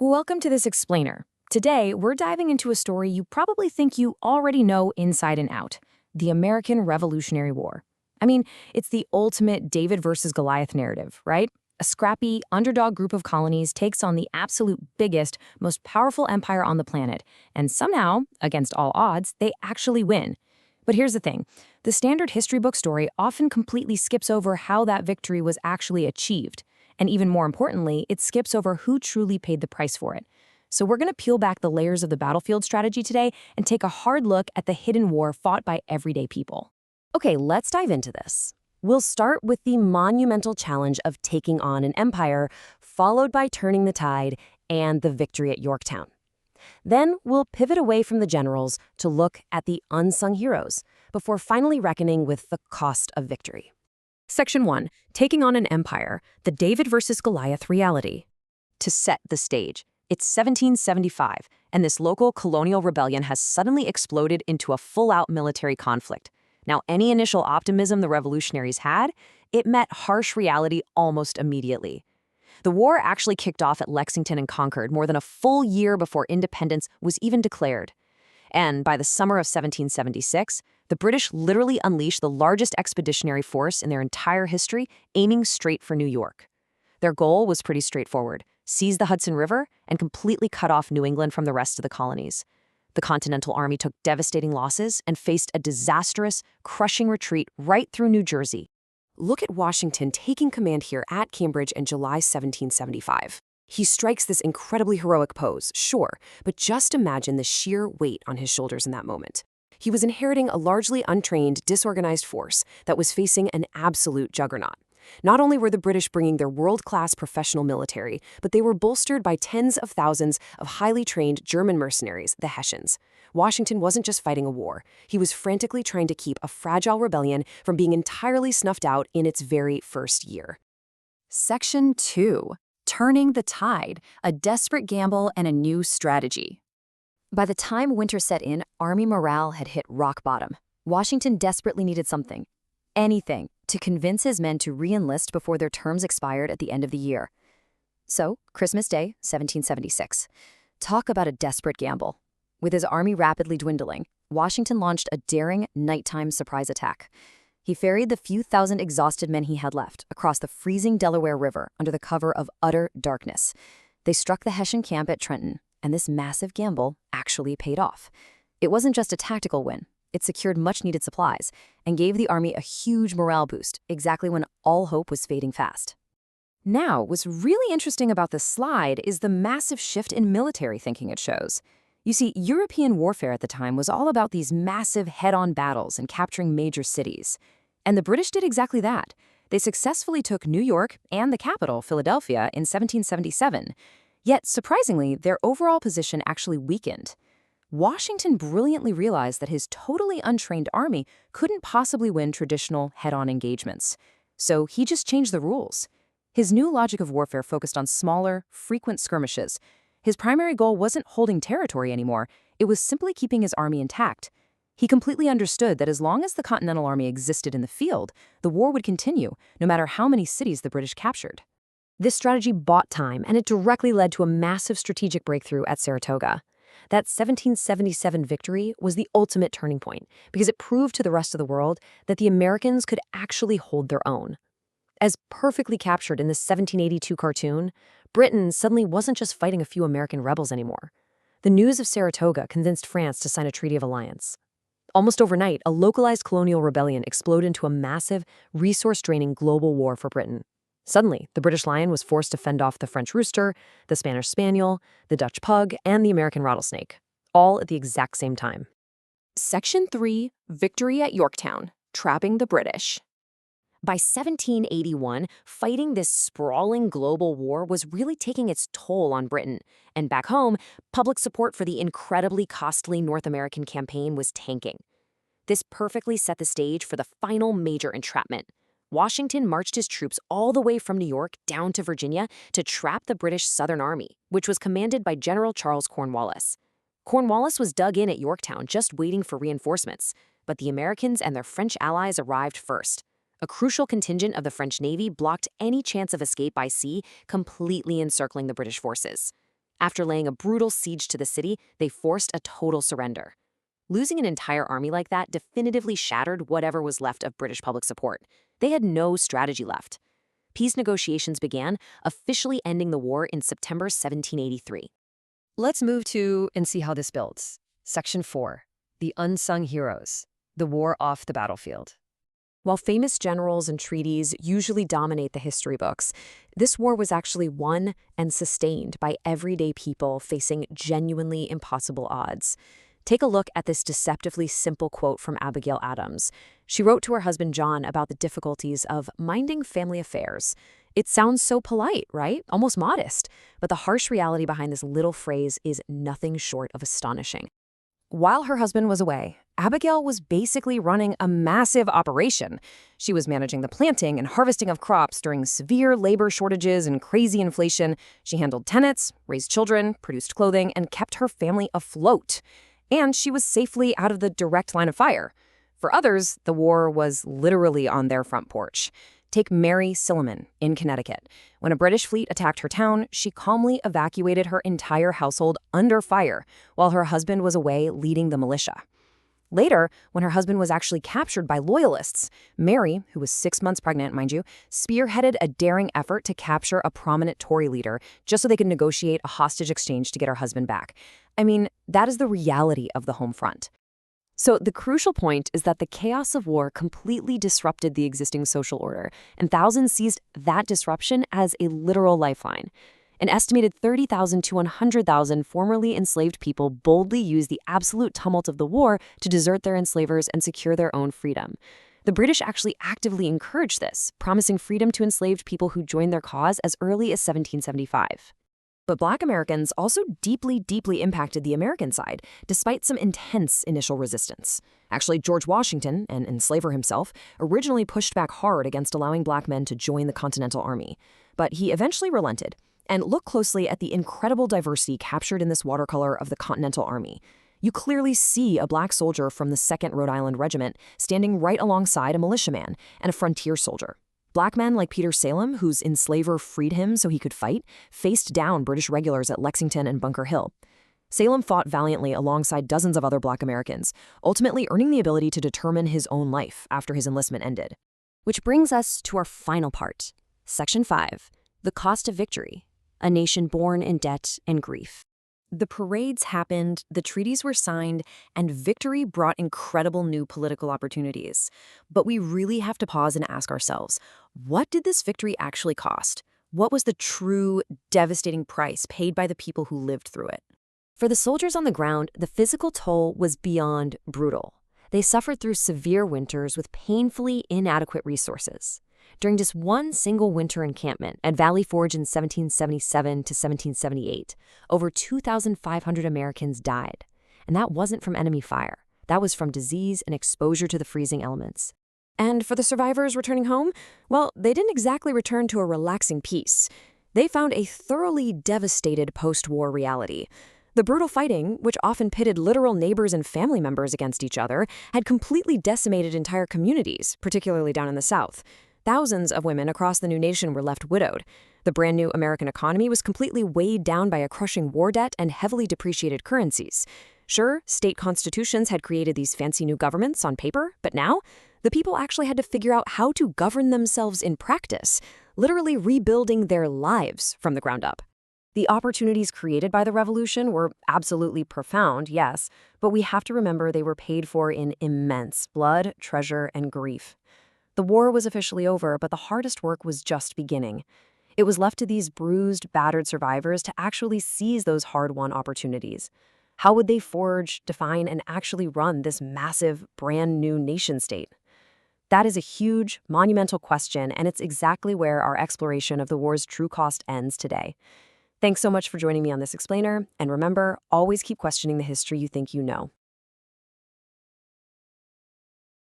Welcome to this explainer. Today, we're diving into a story you probably think you already know inside and out, the American Revolutionary War. I mean, it's the ultimate David versus Goliath narrative, right? A scrappy, underdog group of colonies takes on the absolute biggest, most powerful empire on the planet, and somehow, against all odds, they actually win. But here's the thing. The standard history book story often completely skips over how that victory was actually achieved. And even more importantly, it skips over who truly paid the price for it. So we're going to peel back the layers of the battlefield strategy today and take a hard look at the hidden war fought by everyday people. Okay, let's dive into this. We'll start with the monumental challenge of taking on an empire, followed by turning the tide and the victory at Yorktown. Then we'll pivot away from the generals to look at the unsung heroes, before finally reckoning with the cost of victory. Section 1. Taking on an empire, the David versus Goliath reality. To set the stage, it's 1775, and this local colonial rebellion has suddenly exploded into a full-out military conflict. Now, any initial optimism the revolutionaries had, it met harsh reality almost immediately. The war actually kicked off at Lexington and Concord more than a full year before independence was even declared. And by the summer of 1776, the British literally unleashed the largest expeditionary force in their entire history, aiming straight for New York. Their goal was pretty straightforward: seize the Hudson River and completely cut off New England from the rest of the colonies. The Continental Army took devastating losses and faced a disastrous, crushing retreat right through New Jersey. Look at Washington taking command here at Cambridge in July 1775. He strikes this incredibly heroic pose, sure, but just imagine the sheer weight on his shoulders in that moment. He was inheriting a largely untrained, disorganized force that was facing an absolute juggernaut. Not only were the British bringing their world-class professional military, but they were bolstered by tens of thousands of highly trained German mercenaries, the Hessians. Washington wasn't just fighting a war. He was frantically trying to keep a fragile rebellion from being entirely snuffed out in its very first year. Section 2. Turning the tide, a desperate gamble and a new strategy. By the time winter set in, Army morale had hit rock bottom. Washington desperately needed something, anything, to convince his men to re-enlist before their terms expired at the end of the year. So, Christmas Day, 1776. Talk about a desperate gamble. With his army rapidly dwindling, Washington launched a daring nighttime surprise attack. He ferried the few thousand exhausted men he had left across the freezing Delaware River under the cover of utter darkness. They struck the Hessian camp at Trenton, and this massive gamble actually paid off. It wasn't just a tactical win. It secured much-needed supplies and gave the army a huge morale boost exactly when all hope was fading fast. Now, what's really interesting about this slide is the massive shift in military thinking it shows. You see, European warfare at the time was all about these massive head-on battles and capturing major cities. And the British did exactly that. They successfully took New York and the capital, Philadelphia, in 1777. Yet, surprisingly, their overall position actually weakened. Washington brilliantly realized that his totally untrained army couldn't possibly win traditional head-on engagements. So he just changed the rules. His new logic of warfare focused on smaller, frequent skirmishes. His primary goal wasn't holding territory anymore, it was simply keeping his army intact. He completely understood that as long as the Continental Army existed in the field, the war would continue, no matter how many cities the British captured. This strategy bought time, and it directly led to a massive strategic breakthrough at Saratoga. That 1777 victory was the ultimate turning point, because it proved to the rest of the world that the Americans could actually hold their own. As perfectly captured in the 1782 cartoon, Britain suddenly wasn't just fighting a few American rebels anymore. The news of Saratoga convinced France to sign a treaty of alliance. Almost overnight, a localized colonial rebellion exploded into a massive, resource-draining global war for Britain. Suddenly, the British Lion was forced to fend off the French Rooster, the Spanish Spaniel, the Dutch Pug, and the American Rattlesnake, all at the exact same time. Section 3. Victory at Yorktown, Trapping the British. By 1781, fighting this sprawling global war was really taking its toll on Britain. And back home, public support for the incredibly costly North American campaign was tanking. This perfectly set the stage for the final major entrapment. Washington marched his troops all the way from New York down to Virginia to trap the British Southern Army, which was commanded by General Charles Cornwallis. Cornwallis was dug in at Yorktown just waiting for reinforcements, but the Americans and their French allies arrived first. A crucial contingent of the French Navy blocked any chance of escape by sea, completely encircling the British forces. After laying a brutal siege to the city, they forced a total surrender. Losing an entire army like that definitively shattered whatever was left of British public support. They had no strategy left. Peace negotiations began, officially ending the war in September 1783. Let's move to and see how this builds. Section 4. The Unsung Heroes. The War Off the Battlefield. While famous generals and treaties usually dominate the history books, this war was actually won and sustained by everyday people facing genuinely impossible odds. Take a look at this deceptively simple quote from Abigail Adams. She wrote to her husband John about the difficulties of minding family affairs. It sounds so polite, right? Almost modest. But the harsh reality behind this little phrase is nothing short of astonishing. While her husband was away, Abigail was basically running a massive operation. She was managing the planting and harvesting of crops during severe labor shortages and crazy inflation. She handled tenants, raised children, produced clothing, and kept her family afloat. And she was safely out of the direct line of fire. For others, the war was literally on their front porch. Take Mary Silliman in Connecticut. When a British fleet attacked her town, she calmly evacuated her entire household under fire while her husband was away leading the militia. Later, when her husband was actually captured by loyalists, Mary, who was 6 months pregnant, mind you, spearheaded a daring effort to capture a prominent Tory leader just so they could negotiate a hostage exchange to get her husband back. I mean, that is the reality of the home front. So the crucial point is that the chaos of war completely disrupted the existing social order, and thousands seized that disruption as a literal lifeline. An estimated 30,000 to 100,000 formerly enslaved people boldly used the absolute tumult of the war to desert their enslavers and secure their own freedom. The British actually actively encouraged this, promising freedom to enslaved people who joined their cause as early as 1775. But Black Americans also deeply impacted the American side, despite some intense initial resistance. Actually, George Washington, an enslaver himself, originally pushed back hard against allowing Black men to join the Continental Army. But he eventually relented. And look closely at the incredible diversity captured in this watercolor of the Continental Army. You clearly see a Black soldier from the 2nd Rhode Island Regiment standing right alongside a militiaman and a frontier soldier. Black men like Peter Salem, whose enslaver freed him so he could fight, faced down British regulars at Lexington and Bunker Hill. Salem fought valiantly alongside dozens of other Black Americans, ultimately earning the ability to determine his own life after his enlistment ended. Which brings us to our final part, Section 5, the cost of victory, a nation born in debt and grief. The parades happened, the treaties were signed, and victory brought incredible new political opportunities. But we really have to pause and ask ourselves, what did this victory actually cost? What was the true, devastating price paid by the people who lived through it? For the soldiers on the ground, the physical toll was beyond brutal. They suffered through severe winters with painfully inadequate resources. During just one single winter encampment at Valley Forge in 1777 to 1778, over 2,500 Americans died. And that wasn't from enemy fire. That was from disease and exposure to the freezing elements. And for the survivors returning home, well, they didn't exactly return to a relaxing peace. They found a thoroughly devastated post-war reality. The brutal fighting, which often pitted literal neighbors and family members against each other, had completely decimated entire communities, particularly down in the South. Thousands of women across the new nation were left widowed. The brand new American economy was completely weighed down by a crushing war debt and heavily depreciated currencies. Sure, state constitutions had created these fancy new governments on paper, but now the people actually had to figure out how to govern themselves in practice, literally rebuilding their lives from the ground up. The opportunities created by the revolution were absolutely profound, yes, but we have to remember they were paid for in immense blood, treasure, and grief. The war was officially over, but the hardest work was just beginning. It was left to these bruised, battered survivors to actually seize those hard-won opportunities. How would they forge, define, and actually run this massive, brand-new nation-state? That is a huge, monumental question, and it's exactly where our exploration of the war's true cost ends today. Thanks so much for joining me on this explainer, and remember, always keep questioning the history you think you know.